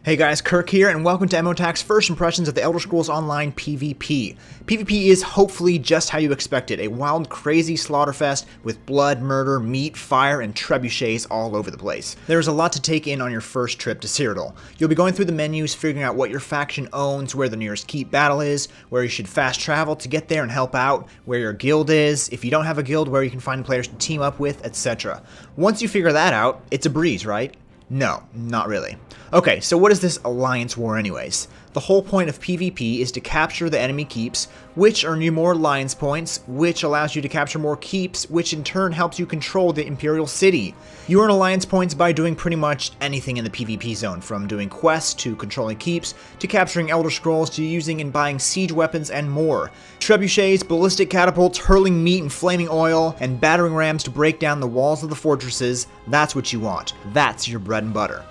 Hey guys, Kirk here, and welcome to MMO Attack's first impressions of the Elder Scrolls Online PvP. PvP is hopefully just how you expect it, a wild, crazy slaughterfest with blood, murder, meat, fire, and trebuchets all over the place. There's a lot to take in on your first trip to Cyrodiil. You'll be going through the menus, figuring out what your faction owns, where the nearest keep battle is, where you should fast travel to get there and help out, where your guild is, if you don't have a guild, where you can find players to team up with, etc. Once you figure that out, it's a breeze, right? No, not really. Okay, so what is this alliance war anyways? The whole point of PvP is to capture the enemy keeps, which earn you more alliance points, which allows you to capture more keeps, which in turn helps you control the Imperial City. You earn alliance points by doing pretty much anything in the PvP zone, from doing quests, to controlling keeps, to capturing Elder Scrolls, to using and buying siege weapons, and more. Trebuchets, ballistic catapults, hurling meat and flaming oil, and battering rams to break down the walls of the fortresses, that's what you want. That's your bread and butter.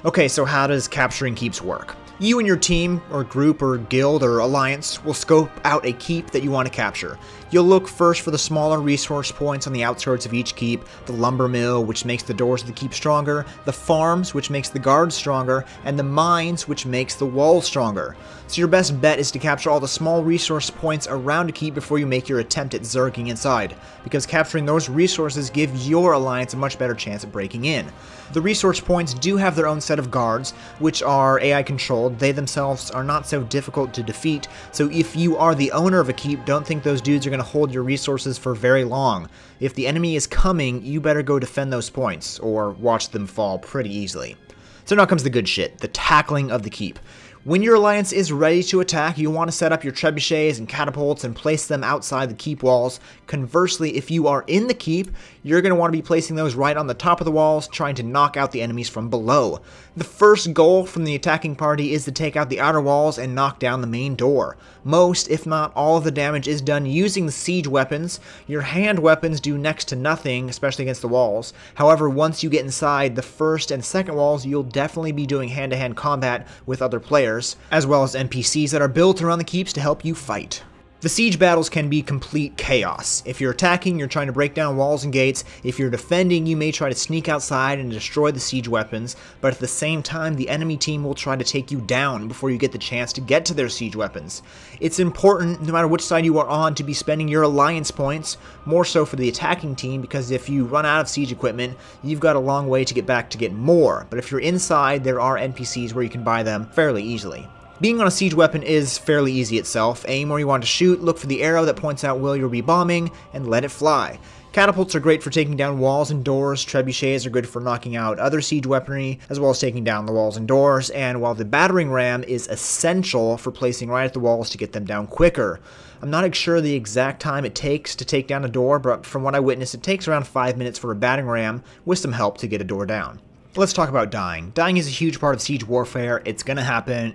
Okay, so how does capturing keeps work? You and your team, or group, or guild, or alliance will scope out a keep that you want to capture. You'll look first for the smaller resource points on the outskirts of each keep, the lumber mill, which makes the doors of the keep stronger, the farms, which makes the guards stronger, and the mines, which makes the walls stronger. So your best bet is to capture all the small resource points around a keep before you make your attempt at zerging inside, because capturing those resources gives your alliance a much better chance at breaking in. The resource points do have their own set of guards, which are AI controlled. They themselves are not so difficult to defeat, so if you are the owner of a keep, don't think those dudes are going to hold your resources for very long. If the enemy is coming, you better go defend those points, or watch them fall pretty easily. So now comes the good shit, the tackling of the keep. When your alliance is ready to attack, you want to set up your trebuchets and catapults and place them outside the keep walls. Conversely, if you are in the keep, you're going to want to be placing those right on the top of the walls, trying to knock out the enemies from below. The first goal from the attacking party is to take out the outer walls and knock down the main door. Most, if not all of the damage is done using the siege weapons. Your hand weapons do next to nothing, especially against the walls. However, once you get inside the first and second walls, you'll definitely be doing hand-to-hand combat with other players, as well as NPCs that are built around the keeps to help you fight. The siege battles can be complete chaos. If you're attacking, you're trying to break down walls and gates. If you're defending, you may try to sneak outside and destroy the siege weapons, but at the same time, the enemy team will try to take you down before you get the chance to get to their siege weapons. It's important, no matter which side you are on, to be spending your alliance points, more so for the attacking team, because if you run out of siege equipment, you've got a long way to get back to get more. But if you're inside, there are NPCs where you can buy them fairly easily. Being on a siege weapon is fairly easy itself. Aim where you want to shoot, look for the arrow that points out where you'll be bombing, and let it fly. Catapults are great for taking down walls and doors, trebuchets are good for knocking out other siege weaponry, as well as taking down the walls and doors, and while the battering ram is essential for placing right at the walls to get them down quicker. I'm not sure the exact time it takes to take down a door, but from what I witnessed, it takes around 5 minutes for a battering ram, with some help to get a door down. Let's talk about dying. Dying is a huge part of siege warfare. It's gonna happen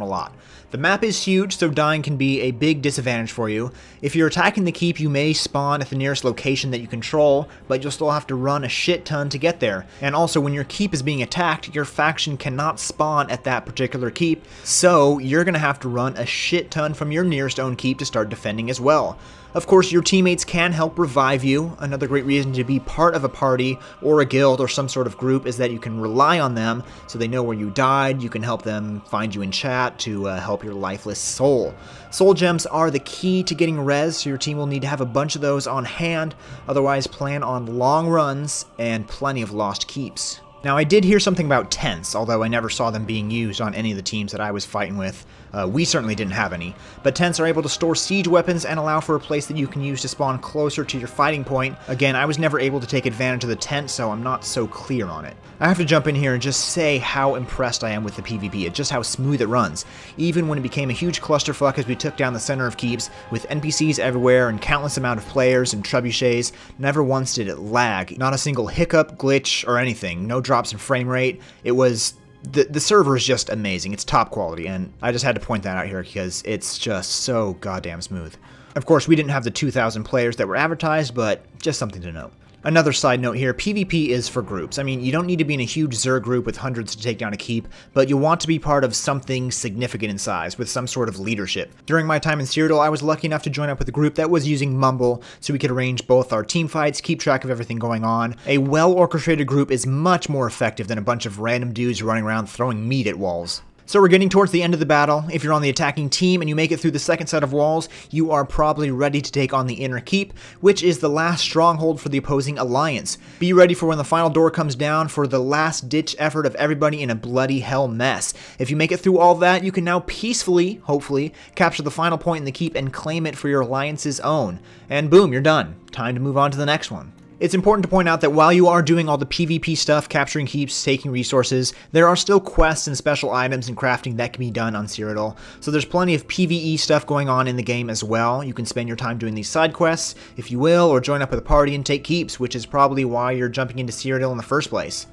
a lot. The map is huge, so dying can be a big disadvantage for you. If you're attacking the keep, you may spawn at the nearest location that you control, but you'll still have to run a shit ton to get there. And also, when your keep is being attacked, your faction cannot spawn at that particular keep, so you're gonna have to run a shit ton from your nearest own keep to start defending as well. Of course, your teammates can help revive you. Another great reason to be part of a party or a guild or some sort of group is that you can rely on them so they know where you died. You can help them find you in chat to help your lifeless soul. Soul gems are the key to getting res, so your team will need to have a bunch of those on hand. Otherwise, plan on long runs and plenty of lost keeps. Now, I did hear something about tents, although I never saw them being used on any of the teams that I was fighting with. We certainly didn't have any. But tents are able to store siege weapons and allow for a place that you can use to spawn closer to your fighting point. Again, I was never able to take advantage of the tent, so I'm not so clear on it. I have to jump in here and just say how impressed I am with the PvP, just how smooth it runs. Even when it became a huge clusterfuck as we took down the center of keeps, with NPCs everywhere and countless amount of players and trebuchets, never once did it lag. Not a single hiccup, glitch, or anything. No drops in frame rate. It was... The server is just amazing. It's top quality, and I just had to point that out here because it's just so goddamn smooth. Of course, we didn't have the 2,000 players that were advertised, but just something to note. Another side note here, PvP is for groups. I mean, you don't need to be in a huge Zerg group with hundreds to take down a keep, but you'll want to be part of something significant in size, with some sort of leadership. During my time in Cyrodiil, I was lucky enough to join up with a group that was using Mumble, so we could arrange both our team fights, keep track of everything going on. A well-orchestrated group is much more effective than a bunch of random dudes running around throwing meat at walls. So we're getting towards the end of the battle. If you're on the attacking team and you make it through the second set of walls, you are probably ready to take on the inner keep, which is the last stronghold for the opposing alliance. Be ready for when the final door comes down for the last ditch effort of everybody in a bloody hell mess. If you make it through all that, you can now peacefully, hopefully, capture the final point in the keep and claim it for your alliance's own. And boom, you're done. Time to move on to the next one. It's important to point out that while you are doing all the PvP stuff, capturing keeps, taking resources, there are still quests and special items and crafting that can be done on Cyrodiil. So there's plenty of PvE stuff going on in the game as well. You can spend your time doing these side quests, if you will, or join up with a party and take keeps, which is probably why you're jumping into Cyrodiil in the first place.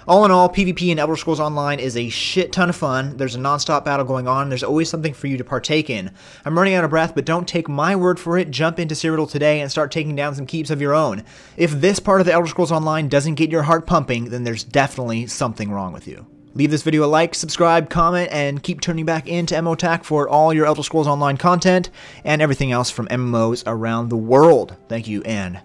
All in all, PvP in Elder Scrolls Online is a shit ton of fun. There's a non-stop battle going on, and there's always something for you to partake in. I'm running out of breath, but don't take my word for it. Jump into Cyrodiil today and start taking down some keeps of your own. If this part of the Elder Scrolls Online doesn't get your heart pumping, then there's definitely something wrong with you. Leave this video a like, subscribe, comment, and keep turning back into MMO Attack for all your Elder Scrolls Online content and everything else from MMOs around the world. Thank you, and